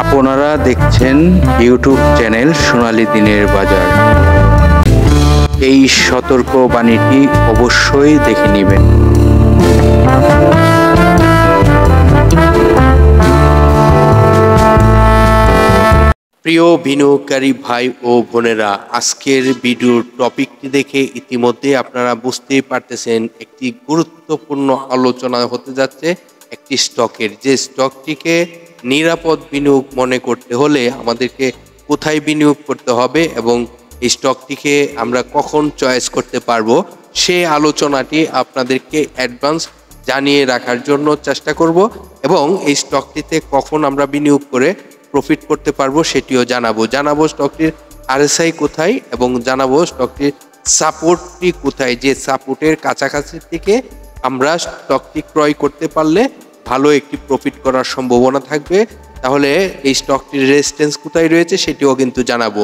আপনারা দেখছেন YouTube channel সোনালী দিনের বাজার। এই সতর্ক বাণীটি অবশ্যই দেখে নেবেন। প্রিয় বিনিয়োগকারী ভাই ও বোনেরা, আজকের ভিডিওর টপিকটি দেখে ইতিমধ্যে আপনারা বুঝতেই পারতেছেন একটি গুরুত্বপূর্ণ আলোচনা হতে যাচ্ছে একটি স্টকের। যে স্টকটিকে নিরাপদ বিনিয়োগ মনে করতে হলে আমাদেরকে কোথায় বিনিয়োগ করতে হবে এবং এই স্টকটিকে আমরা কখন চয়েস করতে পারবো, সেই আলোচনাটি আপনাদেরকে অ্যাডভান্স জানিয়ে রাখার জন্য চেষ্টা করব এবং এই স্টকটিতে কখন আমরা বিনিয়োগ করে প্রফিট করতে পারবো সেটিও জানাবো স্টকটির আরএসআই কোথায় এবং জানাবো স্টকটির সাপোর্টটি কোথায়, যে সাপোর্টের কাছাকাছি থেকে আমরা স্টকটি ক্রয় করতে পারলে ভালো একটি প্রফিট করার সম্ভাবনা থাকবে। তাহলে এই স্টকটির রেজিস্ট্যান্স কোথায় রয়েছে সেটিও কিন্তু জানাবো।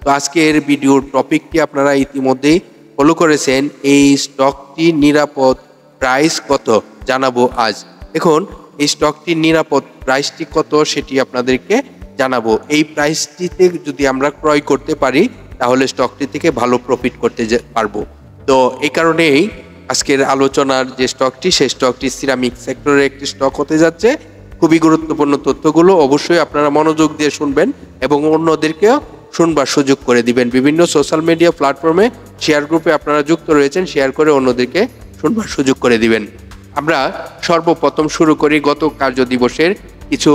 তো আজকের ভিডিওর টপিকটি আপনারা ইতিমধ্যেই ফলো করেছেন। এই স্টকটি নিরাপদ প্রাইস কত জানাবো আজ। দেখুন, এই স্টকটির নিরাপদ প্রাইসটি কত সেটি আপনাদেরকে জানাবো। এই প্রাইসটিতে যদি আমরা ক্রয় করতে পারি তাহলে স্টকটি থেকে ভালো প্রফিট করতে পারবো। তো এই কারণেই আজকের আলোচনার যে স্টকটি, সেই স্টকটি সিরামিক সেক্টরের একটি স্টক হতে যাচ্ছে। খুবই গুরুত্বপূর্ণ তথ্যগুলো অবশ্যই আপনারা মনোযোগ দিয়ে শুনবেন এবং অন্যদেরকেও শুনবার সুযোগ করে দিবেন। বিভিন্ন সোশ্যাল মিডিয়া প্ল্যাটফর্মে শেয়ার গ্রুপে আপনারা যুক্ত রয়েছেন, শেয়ার করে অন্যদেরকে শুনবার সুযোগ করে দিবেন। আমরা সর্বপ্রথম শুরু করি গত কার্য দিবসের কিছু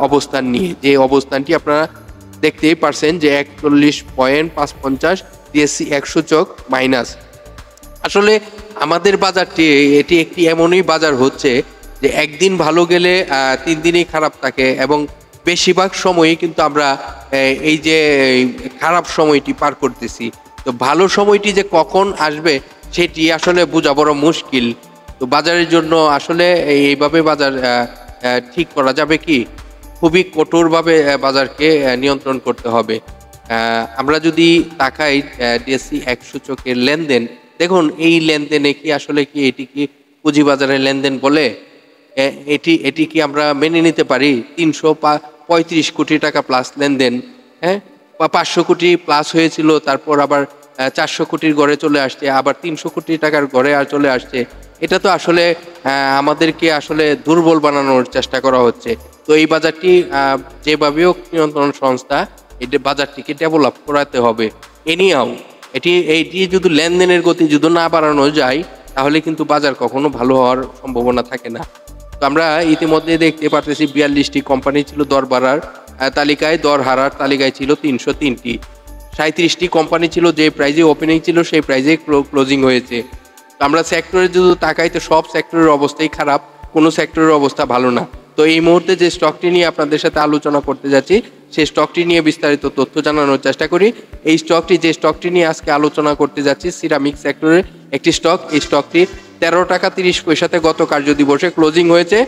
অবস্থান নিয়ে। যে অবস্থানটি আপনারা দেখতেই পারছেন যে 41.55 ডিএসসি 100 সূচক মাইনাস। আসলে আমাদের বাজারটি এটি একটি এমনই বাজার হচ্ছে যে একদিন ভালো গেলে 3 দিনই খারাপ থাকে এবং বেশিরভাগ সময়ই কিন্তু আমরা এই যে খারাপ সময়টি পার করতেছি। তো ভালো সময়টি যে কখন আসবে সেটি আসলে বোঝা বড় মুশকিল। তো বাজারের জন্য আসলে এইভাবে বাজার ঠিক করা যাবে কি? খুবই কঠোরভাবে বাজারকে নিয়ন্ত্রণ করতে হবে। আমরা যদি তাকাই ডিএসসি 100 সূচকের লেনদেন, দেখুন এই লেনদেনে কি আসলে কি এটি কি পুঁজিবাজারের লেনদেন বলে? এটি কি আমরা মেনে নিতে পারি? 335 কোটি টাকা প্লাস লেনদেন, হ্যাঁ, বা 500 কোটি প্লাস হয়েছিল, তারপর আবার 400 কোটির ঘরে চলে আসছে, আবার 300 কোটি টাকার ঘরে আর চলে আসছে। এটা তো আসলে আমাদেরকে আসলে দুর্বল বানানোর চেষ্টা করা হচ্ছে। তো এই বাজারটি যেভাবেও নিয়ন্ত্রণ সংস্থা এটা বাজারটিকে ডেভেলপ করাতে হবে। এনিহাও এইটি যদি লেনদেনের গতি যদি না বাড়ানো যায় তাহলে কিন্তু বাজার কখনো ভালো হওয়ার সম্ভাবনা থাকে না। তো আমরা ইতিমধ্যে দেখতে পারতেছি 42টি কোম্পানি ছিল দর বাড়ার তালিকায়, দর হারার তালিকায় ছিল 303টি। 37টি কোম্পানি ছিল যে প্রাইজে ওপেনিং ছিল সেই প্রাইজে ক্লোজিং হয়েছে। তো আমরা সেক্টরে যদি তাকাই তো সব সেক্টরের অবস্থাই খারাপ, কোনো সেক্টরের অবস্থা ভালো না। তো এই মুহূর্তে যে স্টকটি নিয়ে আপনাদের সাথে আলোচনা করতে যাচ্ছি সেই স্টকটি নিয়ে বিস্তারিত তথ্য জানানোর চেষ্টা করি। এই স্টকটি নিয়ে আজকে আলোচনা করতে যাচ্ছি সিরামিক সেক্টরের একটি স্টক। এই স্টকটি 13 টাকা 30 পয়সাতে গত কার্য দিবসে ক্লোজিং হয়েছে।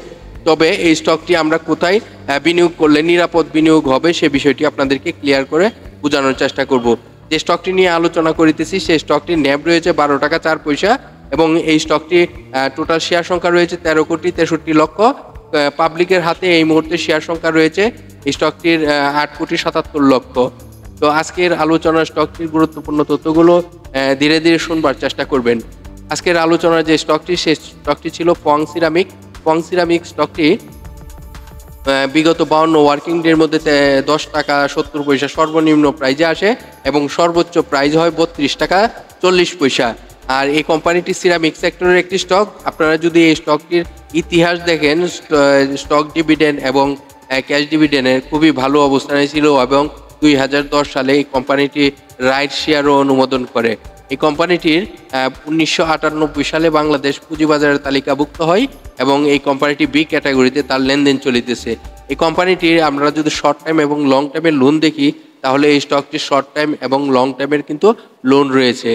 তবে এই স্টকটি আমরা কোথায় বিনিয়োগ করলে নিরাপদ বিনিয়োগ হবে সে বিষয়টি আপনাদেরকে ক্লিয়ার করে বোঝানোর চেষ্টা করব। যে স্টকটি নিয়ে আলোচনা করিতেছি সেই স্টকটির ন্যাব রয়েছে 12 টাকা 4 পয়সা এবং এই স্টকটি টোটাল শেয়ার সংখ্যা রয়েছে 13 কোটি 63 লক্ষ। পাবলিকের হাতে এই মুহূর্তে শেয়ার সংখ্যা রয়েছে এই স্টকটির 8 কোটি 77 লক্ষ। তো আজকের আলোচনার স্টকটির গুরুত্বপূর্ণ তথ্যগুলো ধীরে ধীরে শুনবার চেষ্টা করবেন। আজকের আলোচনার যে স্টকটি সেই স্টকটি ছিল ফং সিরামিক স্টকটি বিগত 52 ওয়ার্কিং ডের মধ্যে 10 টাকা 70 পয়সা সর্বনিম্ন প্রাইজে আসে এবং সর্বোচ্চ প্রাইজ হয় 32 টাকা 40 পয়সা। আর এই কোম্পানিটি সিরামিক সেক্টরের একটি স্টক। আপনারা যদি এই স্টকটির ইতিহাস দেখেন, স্টক ডিভিডেন্ড এবং ক্যাশ ডিভিডেন্ডের খুবই ভালো অবস্থানে ছিল এবং 2010 সালে এই কোম্পানিটি রাইট শেয়ারও অনুমোদন করে। এই কোম্পানিটির 1998 সালে বাংলাদেশ পুঁজিবাজারের তালিকাভুক্ত হয় এবং এই কোম্পানিটি বি ক্যাটাগরিতে তার লেনদেন চলিতেছে। এই কোম্পানিটির আমরা যদি শর্ট টাইম এবং লং টাইমের লোন দেখি তাহলে এই স্টকটির শর্ট টাইম এবং লং টাইমের কিন্তু লোন রয়েছে।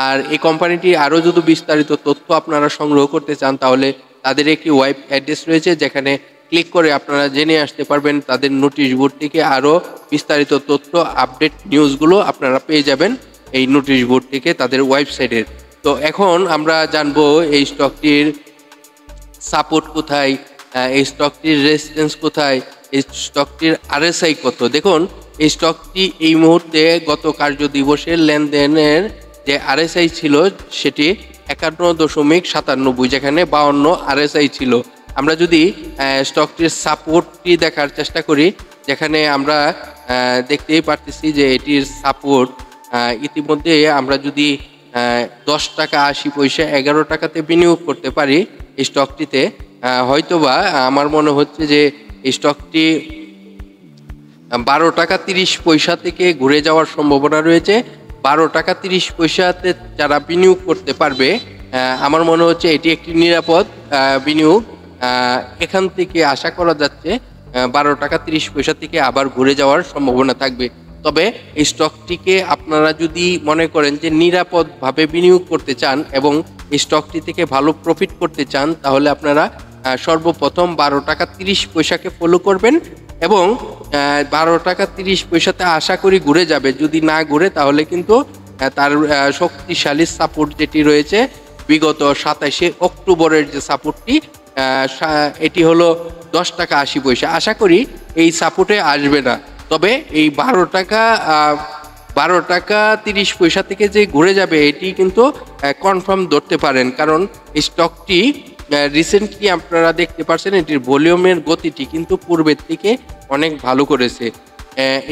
আর এই কোম্পানিটি আরও যদি বিস্তারিত তথ্য আপনারা সংগ্রহ করতে চান তাহলে তাদের একটি ওয়েব অ্যাড্রেস রয়েছে যেখানে ক্লিক করে আপনারা জেনে আসতে পারবেন। তাদের নোটিশ বোর্ড থেকে আরও বিস্তারিত তথ্য আপডেট নিউজগুলো আপনারা পেয়ে যাবেন এই নোটিশ বোর্ড থেকে তাদের ওয়েবসাইটের। তো এখন আমরা জানবো এই স্টকটির সাপোর্ট কোথায়, এই স্টকটির রেজিস্ট্যান্স কোথায় এই স্টকটির আরএসআই কত। দেখুন এই স্টকটি এই মুহূর্তে গত কার্য দিবসের লেনদেনের যে আরএসআই ছিল সেটি 51.97, যেখানে 52 আরএসআই ছিল। আমরা যদি স্টকটির সাপোর্টটি দেখার চেষ্টা করি, যেখানে আমরা দেখতেই পারতেছি যে এটির সাপোর্ট ইতিমধ্যে আমরা যদি 10 টাকা 80 পয়সা 11 টাকাতে বিনিয়োগ করতে পারি এই স্টকটিতে, হয়তোবা আমার মনে হচ্ছে যে এই স্টকটি 12 টাকা 30 পয়সা থেকে ঘুরে যাওয়ার সম্ভাবনা রয়েছে। 12 টাকা 30 পয়সাতে যারা বিনিয়োগ করতে পারবে, আমার মনে হচ্ছে এটি একটি নিরাপদ বিনিয়োগ। এখান থেকে আশা করা যাচ্ছে 12 টাকা 30 পয়সা থেকে আবার ঘুরে যাওয়ার সম্ভাবনা থাকবে। তবে এই স্টকটিকে আপনারা যদি মনে করেন যে নিরাপদভাবে বিনিয়োগ করতে চান এবং এই স্টকটি থেকে ভালো প্রফিট করতে চান, তাহলে আপনারা সর্বপ্রথম 12 টাকা 30 পয়সাকে ফলো করবেন এবং 12 টাকা 30 পয়সাতে আশা করি ঘুরে যাবে। যদি না ঘুরে তাহলে কিন্তু তার শক্তিশালী সাপোর্ট যেটি রয়েছে বিগত 27শে অক্টোবরের যে সাপোর্টটি, এটি হলো 10 টাকা 80 পয়সা। আশা করি এই সাপোর্টে আসবে না। তবে এই 12 টাকা 30 পয়সা থেকে যে ঘুরে যাবে এটি কিন্তু কনফার্ম ধরতে পারেন, কারণ এই স্টকটি রিসেন্টলি আপনারা দেখতে পাচ্ছেন এটির ভলিউমের গতিটি কিন্তু পূর্বের থেকে অনেক ভালো করেছে।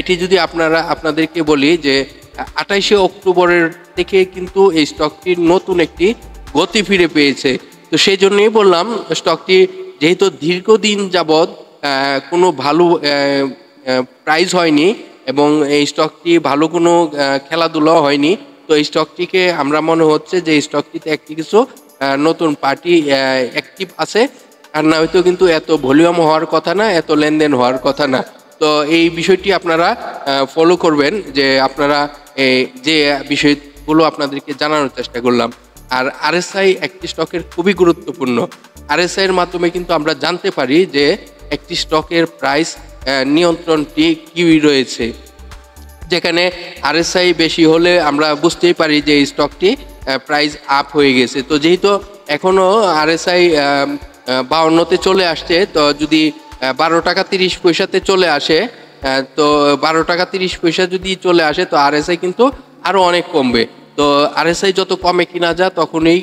এটি যদি আপনাদেরকে বলি যে 28শে অক্টোবরের থেকে কিন্তু এই স্টকটির নতুন একটি গতি ফিরে পেয়েছে। তো সেই জন্যই বললাম স্টকটি যেহেতু দীর্ঘদিন যাবৎ কোনো ভালো প্রাইস হয়নি এবং এই স্টকটি ভালো কোনো খেলাধুলাও হয়নি, তো এই স্টকটিকে আমরা মনে হচ্ছে যে এই স্টকটিতে একটি কিছু নতুন পার্টি অ্যাক্টিভ আছে, আর না হয়তো কিন্তু এত ভলিউম হওয়ার কথা না, এত লেনদেন হওয়ার কথা না। তো এই বিষয়টি আপনারা ফলো করবেন, যে আপনারা যে বিষয়গুলো আপনাদেরকে জানানোর চেষ্টা করলাম। আর আরএসআই একটি স্টকের খুবই গুরুত্বপূর্ণ। আরএসআই এর মাধ্যমে কিন্তু আমরা জানতে পারি যে একটি স্টকের প্রাইস নিয়ন্ত্রণটি কি রয়েছে, যেখানে আরএসআই বেশি হলে আমরা বুঝতেই পারি যে এই স্টকটি প্রাইস আপ হয়ে গেছে। তো যেহেতু এখনও আরএসআই 52তে চলে আসছে, তো যদি 12 টাকা 30 পয়সাতে চলে আসে, তো 12 টাকা 30 পয়সা যদি চলে আসে তো আরএসআই কিন্তু আরও অনেক কমবে। তো আরএসআই যত কমে কিনা যায় তখনই,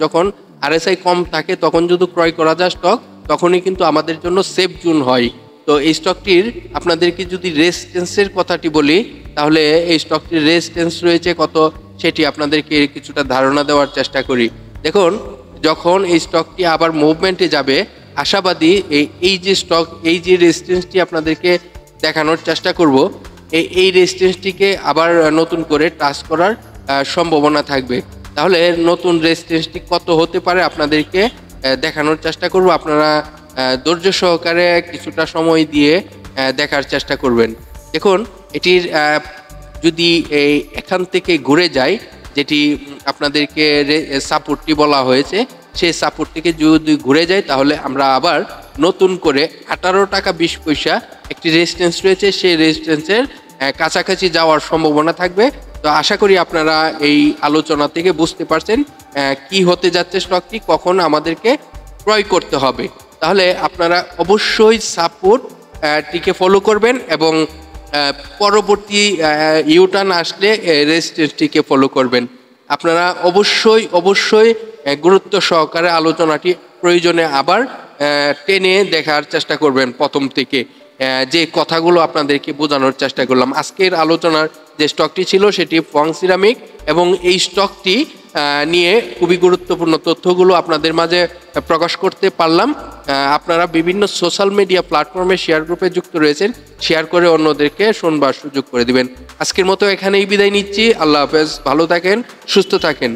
যখন আরএসআই কম থাকে তখন যদি ক্রয় করা যায় স্টক, তখনই কিন্তু আমাদের জন্য সেফ জোন হয়। তো এই স্টকটির আপনাদেরকে যদি রেজিস্ট্যান্সের কথাটি বলি, তাহলে এই স্টকটির রেজিস্ট্যান্স রয়েছে কত সেটি আপনাদেরকে কিছুটা ধারণা দেওয়ার চেষ্টা করি। দেখুন যখন এই স্টকটি আবার মুভমেন্টে যাবে, আশাবাদী এই যে স্টক, এই যে রেজিস্ট্যান্সটি আপনাদেরকে দেখানোর চেষ্টা করব, এই রেজিস্ট্যান্সটিকে আবার নতুন করে টাচ করার সম্ভাবনা থাকবে। তাহলে নতুন রেজিস্ট্যান্সটি কত হতে পারে আপনাদেরকে দেখানোর চেষ্টা করব। আপনারা ধৈর্য সহকারে কিছুটা সময় দিয়ে দেখার চেষ্টা করবেন। দেখুন এটির যদি এখান থেকে ঘুরে যায়, যেটি আপনাদেরকে সাপোর্টটি বলা হয়েছে, সেই সাপোর্ট থেকে যদি ঘুরে যায় তাহলে আমরা আবার নতুন করে 18 টাকা 20 পয়সা একটি রেজিস্ট্যান্স রয়েছে, সেই রেজিস্ট্যান্সের কাছাকাছি যাওয়ার সম্ভাবনা থাকবে। তো আশা করি আপনারা এই আলোচনা থেকে বুঝতে পারছেন কি হতে যাচ্ছে স্টকটি, কখন আমাদেরকে ক্রয় করতে হবে। তাহলে আপনারা অবশ্যই সাপোর্টটিকে ফলো করবেন এবং পরবর্তী ইউটার্ন আসলে রেজিস্ট্যান্সটিকে ফলো করবেন। আপনারা অবশ্যই গুরুত্ব সহকারে আলোচনাটি প্রয়োজনে আবার টেনে দেখার চেষ্টা করবেন প্রথম থেকে, যে কথাগুলো আপনাদেরকে বোঝানোর চেষ্টা করলাম। আজকের আলোচনার যে স্টকটি ছিল সেটি ফং সিরামিক, এবং এই স্টকটি নিয়ে খুবই গুরুত্বপূর্ণ তথ্যগুলো আপনাদের মাঝে প্রকাশ করতে পারলাম। আপনারা বিভিন্ন সোশ্যাল মিডিয়া প্ল্যাটফর্মে শেয়ার গ্রুপে যুক্ত রয়েছেন, শেয়ার করে অন্যদেরকে শুনবার সুযোগ করে দিবেন। আজকের মতো এখানেই বিদায় নিচ্ছি। আল্লাহ হাফেজ, ভালো থাকেন, সুস্থ থাকেন।